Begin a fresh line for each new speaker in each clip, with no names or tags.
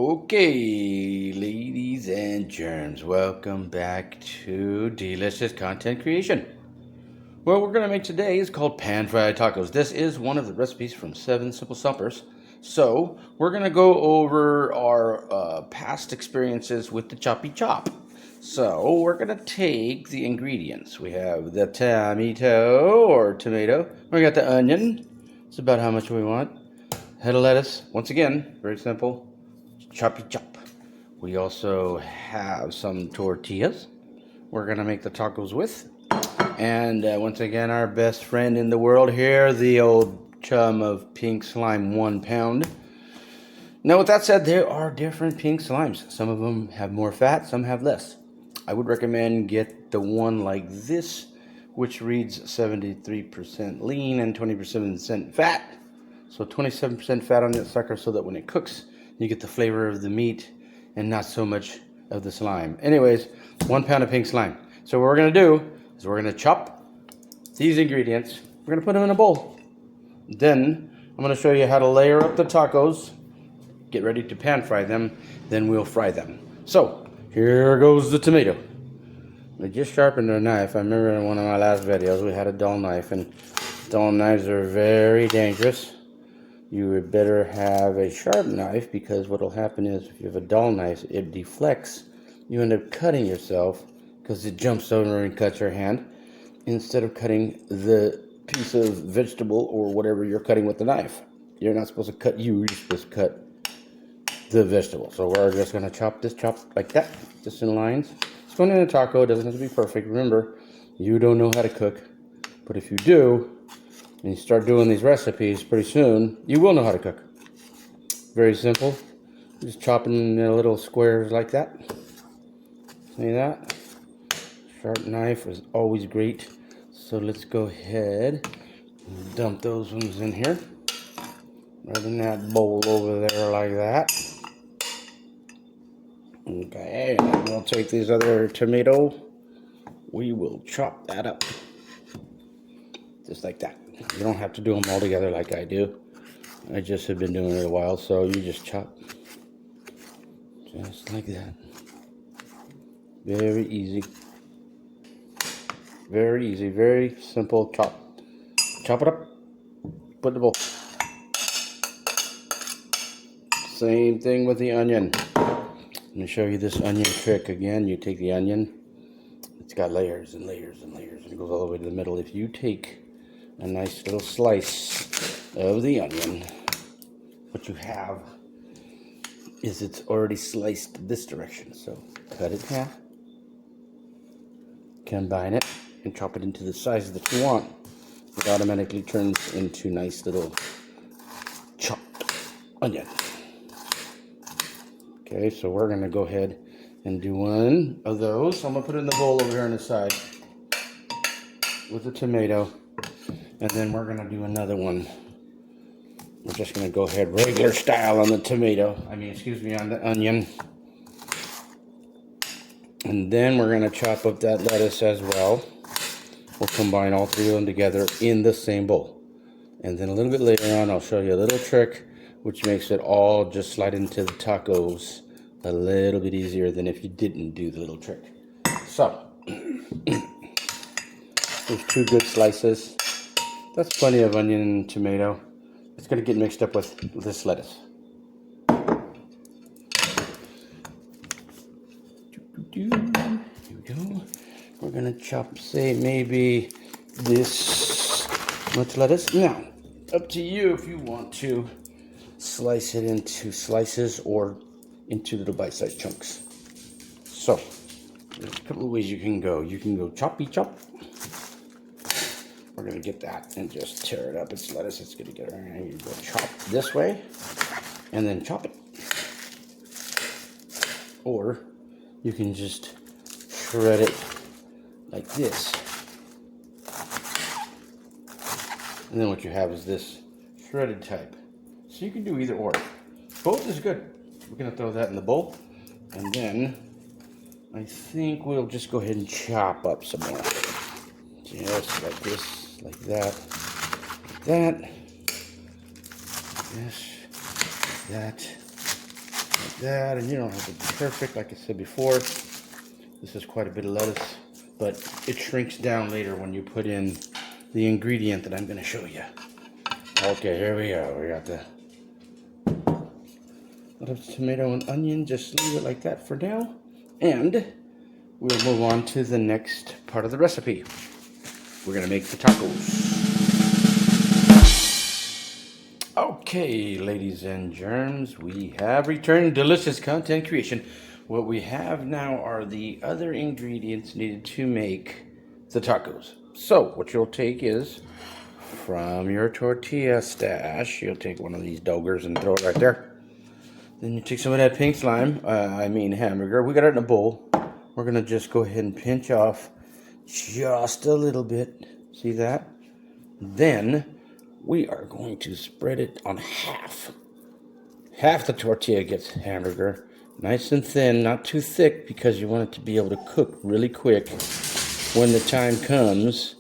Okay, ladies and germs, welcome back to Delicious Content Creation. What we're going to make today is called Pan Fired Tacos. This is one of the recipes from 7 Simple Suppers. So, we're going to go over our past experiences with the choppy chop. So, we're going to take the ingredients. We have the tomato. We got the onion. It's about how much we want. Head of lettuce. Once again, very simple. Choppy chop. We also have some tortillas we're gonna make the tacos with, and once again, our best friend in the world here, the old chum of pink slime, 1 pound. Now, with that said, there are different pink slimes. Some of them have more fat, some have less. I would recommend get the one like this, which reads 73% lean and 20% fat. So 27% fat on that sucker, so that when it cooks, you get the flavor of the meat and not so much of the slime. Anyways, 1 pound of pink slime. So what we're going to do is we're going to chop these ingredients. We're going to put them in a bowl. Then I'm going to show you how to layer up the tacos. Get ready to pan fry them. Then we'll fry them. So here goes the tomato. I just sharpened our knife. I remember in one of my last videos we had a dull knife, and dull knives are very dangerous. You would better have a sharp knife, because what will happen is if you have a dull knife, it deflects. You end up cutting yourself because it jumps over and cuts your hand, instead of cutting the piece of vegetable or whatever you're cutting with the knife. You're not supposed to cut you, you're supposed to cut the vegetable. So we're just going to chop like that, just in lines. It's going in a taco, it doesn't have to be perfect. Remember, you don't know how to cook, but if you do, and you start doing these recipes, pretty soon you will know how to cook. Very simple. Just chopping in little squares like that. See that? Sharp knife is always great. So let's go ahead and dump those ones in here, right in that bowl over there like that. Okay, and then we'll take these other tomato. We will chop that up just like that. You don't have to do them all together like I do. I just have been doing it a while, so you just chop just like that. Very easy. Very easy, very simple chop. Chop it up, put in the bowl. Same thing with the onion. Let me show you this onion trick again. You take the onion, it's got layers and layers and layers, and it goes all the way to the middle. If you take a nice little slice of the onion, what you have is it's already sliced this direction. So cut it in half, combine it, and chop it into the size that you want. It automatically turns into nice little chopped onion. Okay, so we're going to go ahead and do one of those. So I'm going to put it in the bowl over here on the side with the tomato. And then we're going to do another one. We're just going to go ahead regular style on the tomato. on the onion. And then we're going to chop up that lettuce as well. We'll combine all 3 of them together in the same bowl. And then a little bit later on, I'll show you a little trick which makes it all just slide into the tacos a little bit easier than if you didn't do the little trick. So, there's 2 good slices. That's plenty of onion and tomato. It's going to get mixed up with this lettuce. Here we go. We're going to chop, say, maybe this much lettuce. Now, up to you if you want to slice it into slices or into little bite-sized chunks. So, there's a couple of ways you can go. You can go choppy chop. We're going to get that and just tear it up. It's lettuce. It's going to get around. You go chop this way and then chop it. Or you can just shred it like this. And then what you have is this shredded type. So you can do either or. Both is good. We're going to throw that in the bowl. And then I think we'll just go ahead and chop up some more. Just like this, like that, like that, this, like that, like that, and you don't have to be perfect. Like I said before, this is quite a bit of lettuce, but it shrinks down later when you put in the ingredient that I'm going to show you. Okay, here we go. We got the little tomato and onion. Just leave it like that for now, and we'll move on to the next part of the recipe. We're going to make the tacos. Okay, ladies and germs, we have returned delicious content creation. What we have now are the other ingredients needed to make the tacos. So, what you'll take is, from your tortilla stash, you'll take one of these dogers and throw it right there. Then you take some of that pink slime, hamburger. We got it in a bowl. We're going to just go ahead and pinch off just a little bit. See that? Then we are going to spread it on half. Half the tortilla gets hamburger. Nice and thin, not too thick, because you want it to be able to cook really quick when the time comes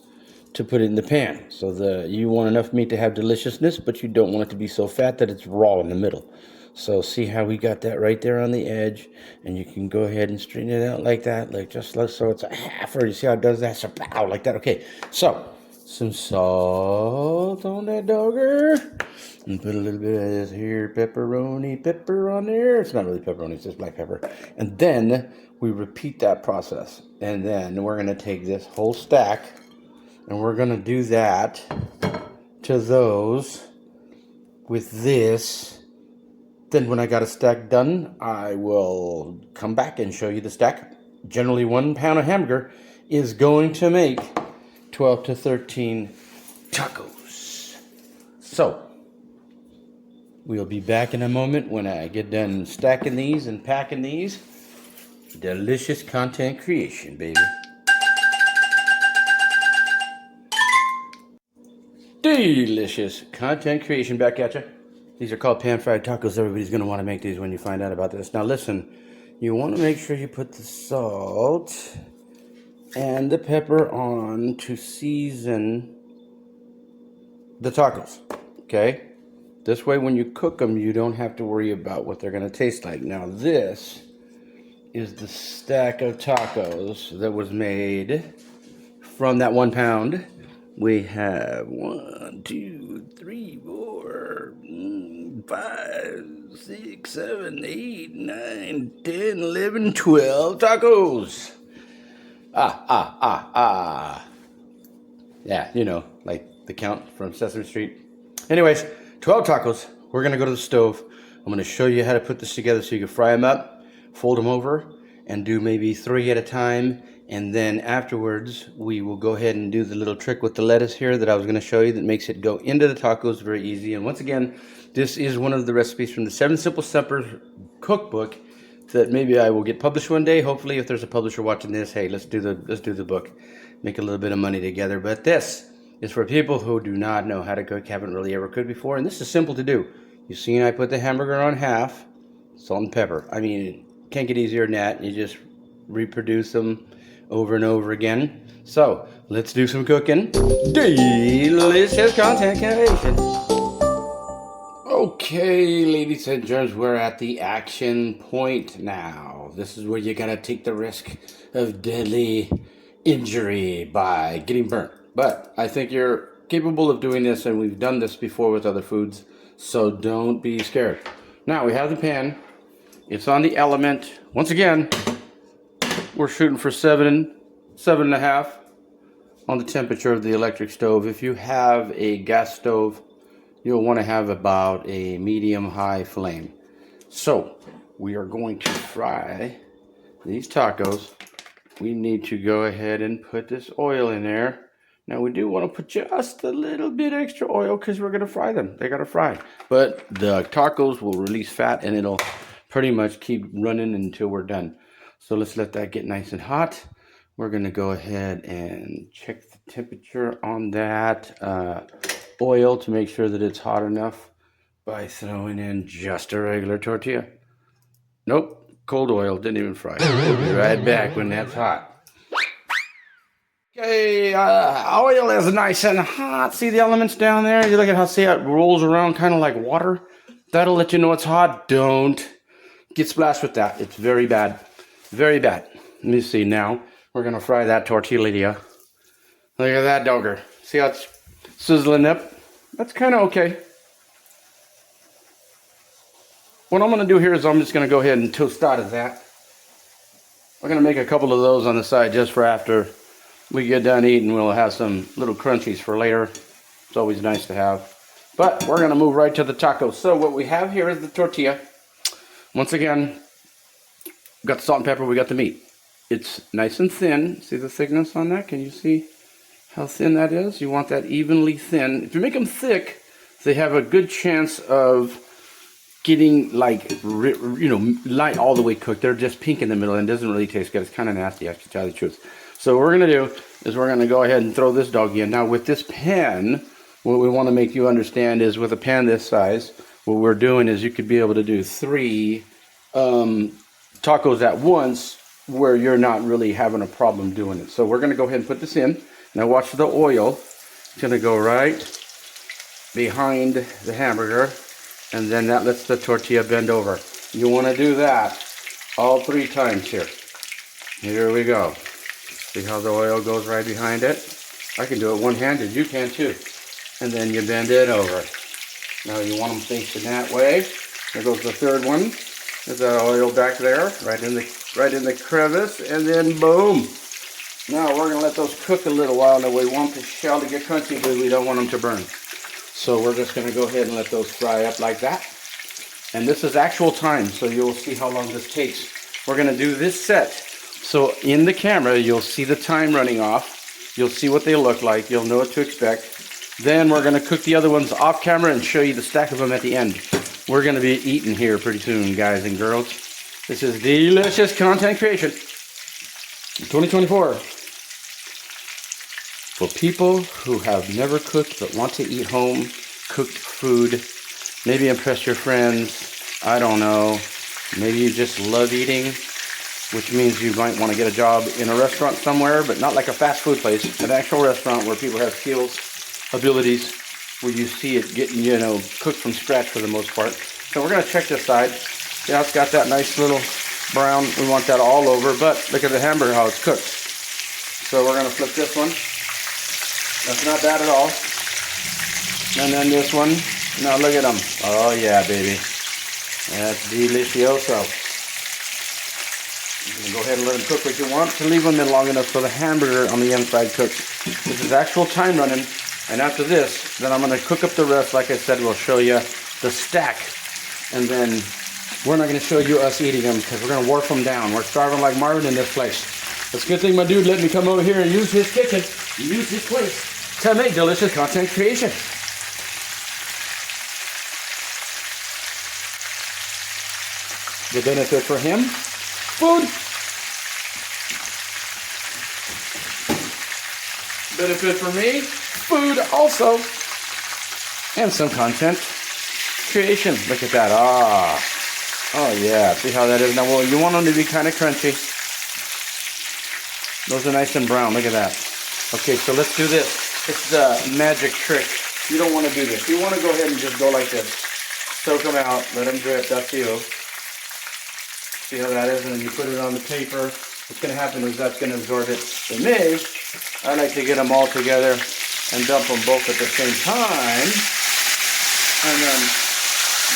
to put it in the pan. So you want enough meat to have deliciousness, but you don't want it to be so fat that it's raw in the middle. So see how we got that right there on the edge, and you can go ahead and straighten it out like that, so it's a half, or you see how it does that, so pow, like that. Okay, so some salt on that dogger, and put a little bit of this here pepperoni pepper on there. It's not really pepperoni, it's just black pepper. And then we repeat that process, and then we're gonna take this whole stack, and we're gonna do that to those with this. Then when I got a stack done, I will come back and show you the stack. Generally 1 pound of hamburger is going to make 12 to 13 tacos. So, we'll be back in a moment when I get done stacking these and packing these. Delicious content creation, baby. Delicious content creation, back at you. These are called pan fried tacos. Everybody's going to want to make these when you find out about this. Now listen, you want to make sure you put the salt and the pepper on to season the tacos, okay? This way when you cook them, you don't have to worry about what they're going to taste like. Now this is the stack of tacos that was made from that 1 pound. We have 1, 2, 3, 4, 5, 6, 7, 8, 9, 10, 11, 12 tacos. Yeah, you know, like the count from Sesame Street. Anyways, 12 tacos. We're going to go to the stove. I'm going to show you how to put this together so you can fry them up, fold them over, and do maybe 3 at a time. And then afterwards, we will go ahead and do the little trick with the lettuce here that I was going to show you that makes it go into the tacos very easy. And once again, this is one of the recipes from the 7 Simple Suppers cookbook that maybe I will get published one day. Hopefully, if there's a publisher watching this, hey, let's do the book, make a little bit of money together. But this is for people who do not know how to cook, haven't really ever cooked before, and this is simple to do. You seen I put the hamburger on half, salt and pepper. I mean, can't get easier than that. You just reproduce them over and over again. So let's do some cooking. Delicious content creation. Okay, ladies and gents, we're at the action point now. This is where you gotta take the risk of deadly injury by getting burnt. But I think you're capable of doing this, and we've done this before with other foods, so don't be scared. Now we have the pan. It's on the element. Once again, we're shooting for 7.5 on the temperature of the electric stove. If you have a gas stove, you'll want to have about a medium-high flame. So we are going to fry these tacos. We need to go ahead and put this oil in there. Now we do want to put just a little bit extra oil because we're going to fry them. They got to fry. But the tacos will release fat, and it'll pretty much keep running until we're done. So let's let that get nice and hot. We're going to go ahead and check the temperature on that oil to make sure that it's hot enough by throwing in just a regular tortilla. Nope, cold oil, didn't even fry. We'll be right back when that's hot. Okay, oil is nice and hot. See the elements down there? You look at how, see how it rolls around kind of like water? That'll let you know it's hot. Don't get splashed with that. It's very bad. Very bad. Let me see now. We're going to fry that tortilla. Look at that dogger. See how it's sizzling up? That's kind of okay. What I'm going to do here is I'm just going to go ahead and toast out of that. We're going to make a couple of those on the side just for after we get done eating. We'll have some little crunchies for later. It's always nice to have. But we're going to move right to the tacos. So what we have here is the tortilla. Once again, we got the salt and pepper, we got the meat. It's nice and thin. See the thickness on that? Can you see how thin that is? You want that evenly thin. If you make them thick, they have a good chance of getting like, light all the way cooked. They're just pink in the middle and it doesn't really taste good. It's kind of nasty, actually, to tell you the truth. So what we're going to do is we're going to go ahead and throw this doggy in. Now with this pan, what we want to make you understand is with a pan this size, what we're doing is you could be able to do 3 tacos at once where you're not really having a problem doing it. So we're going to go ahead and put this in. Now watch the oil. It's going to go right behind the hamburger. And then that lets the tortilla bend over. You want to do that all 3 times here. Here we go. See how the oil goes right behind it? I can do it one-handed. You can too. And then you bend it over. Now you want them facing that way. There goes the 3rd one. There's that oil back there, right in the crevice, and then boom. Now we're going to let those cook a little while. And we want the shell to get crunchy, but we don't want them to burn. So we're just going to go ahead and let those fry up like that. And this is actual time, so you'll see how long this takes. We're going to do this set. So in the camera, you'll see the time running off. You'll see what they look like. You'll know what to expect. Then we're going to cook the other ones off camera and show you the stack of them at the end. We're going to be eating here pretty soon, guys and girls. This is delicious content creation 2024. For people who have never cooked but want to eat home cooked food, maybe impress your friends, I don't know, maybe you just love eating, which means you might want to get a job in a restaurant somewhere, but not like a fast food place, an actual restaurant where people have skills, abilities, where you see it getting, cooked from scratch for the most part. So we're going to check this side. Yeah, it's got that nice little brown. We want that all over, but look at the hamburger, how it's cooked. So we're going to flip this one. That's not bad at all. And then this one. Now look at them. Oh yeah, baby. That's delicioso. You can go ahead and let them cook what you want to leave them in long enough so the hamburger on the inside cooks. This is actual time running. And after this, then I'm going to cook up the rest. Like I said, we'll show you the stack. And then we're not going to show you us eating them because we're going to warp them down. We're starving like Marvin in this place. It's a good thing my dude let me come over here and use his kitchen, use his place to make delicious content creation. The benefit for him, food. Benefit for me, food also. And some content creation. Look at that. Oh yeah, see how that is? Now, well, you want them to be kind of crunchy. Those are nice and brown. Look at that. Okay, so let's do this. It's the magic trick. You don't want to do this. You want to go ahead and just go like this. Soak them out. Let them drip. That's you. See how that is? And then you put it on the paper. What's going to happen is that's going to absorb it. For me, I like to get them all together and dump them both at the same time. And then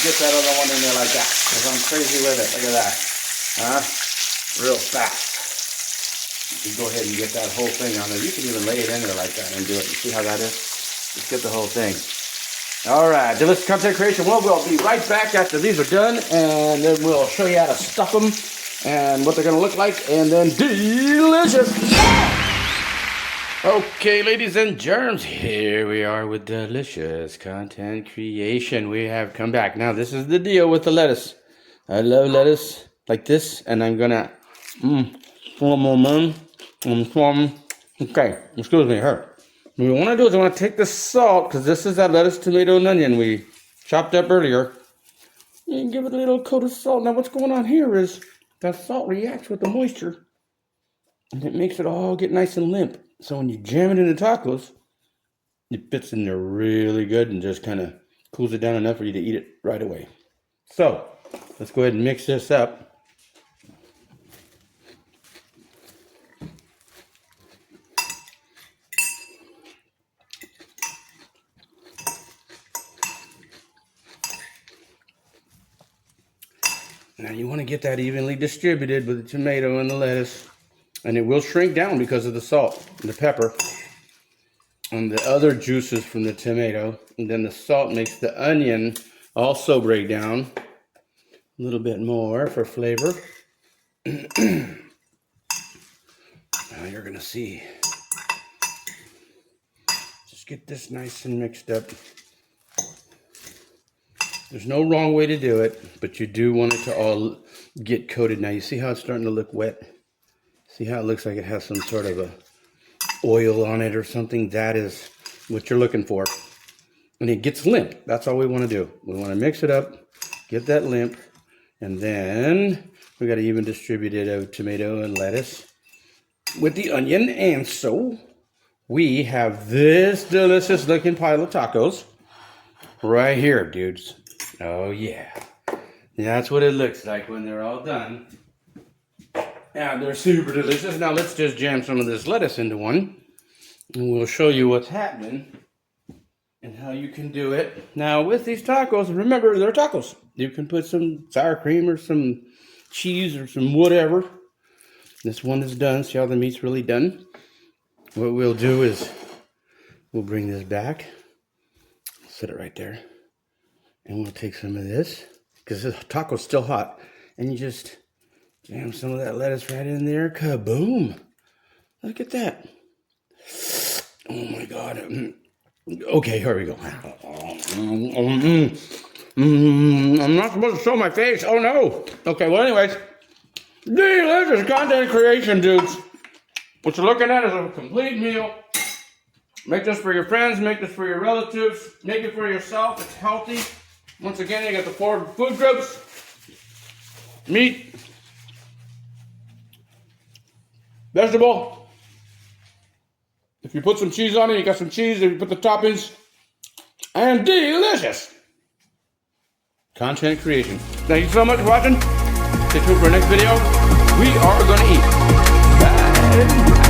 get that other one in there like that. Because I'm crazy with it. Look at that. Real fast. You can go ahead and get that whole thing on there. You can even lay it in there like that and do it. You see how that is? Just get the whole thing. All right, delicious content creation. Well, we'll be right back after these are done, and then we'll show you how to stuff them and what they're going to look like, and then delicious. Okay, ladies and germs, here we are with delicious content creation. We have come back. Now, this is the deal with the lettuce. I love lettuce like this, and I'm going to... Okay, excuse me, here. What we want to do is I want to take the salt, because this is that lettuce, tomato, and onion we chopped up earlier. And give it a little coat of salt. Now what's going on here is that salt reacts with the moisture, and it makes it all get nice and limp. So when you jam it into tacos, it fits in there really good and just kind of cools it down enough for you to eat it right away. So, let's go ahead and mix this up. Now you want to get that evenly distributed with the tomato and the lettuce. And it will shrink down because of the salt and the pepper and the other juices from the tomato. And then the salt makes the onion also break down a little bit more for flavor. Now you're going to see. Just get this nice and mixed up. There's no wrong way to do it, but you do want it to all get coated. Now you see how it's starting to look wet? See how it looks like it has some sort of a oil on it or something? That is what you're looking for. And it gets limp. That's all we want to do. We want to mix it up, get that limp, and then we got to even distribute it of tomato and lettuce with the onion. And so we have this delicious looking pile of tacos right here, dudes. Oh yeah. That's what it looks like when they're all done. Yeah, they're super delicious. Now let's just jam some of this lettuce into one. And we'll show you what's happening and how you can do it. Now with these tacos, remember they're tacos. You can put some sour cream or some cheese or some whatever. This one is done. See how the meat's really done? What we'll do is we'll bring this back. Set it right there. And we'll take some of this, because the taco's still hot. And you just jam some of that lettuce right in there. Kaboom! Look at that. Oh my God. Okay, here we go. I'm not supposed to show my face. Oh no. Okay, well anyways. Delicious content creation, dudes. What you're looking at is a complete meal. Make this for your friends. Make this for your relatives. Make it for yourself. It's healthy. Once again, you got the 4 food groups. Meat. Vegetable. If you put some cheese on it, you got some cheese. If you put the toppings. And delicious. Content creation. Thank you so much for watching. Stay tuned for our next video. We are going to eat. Bye.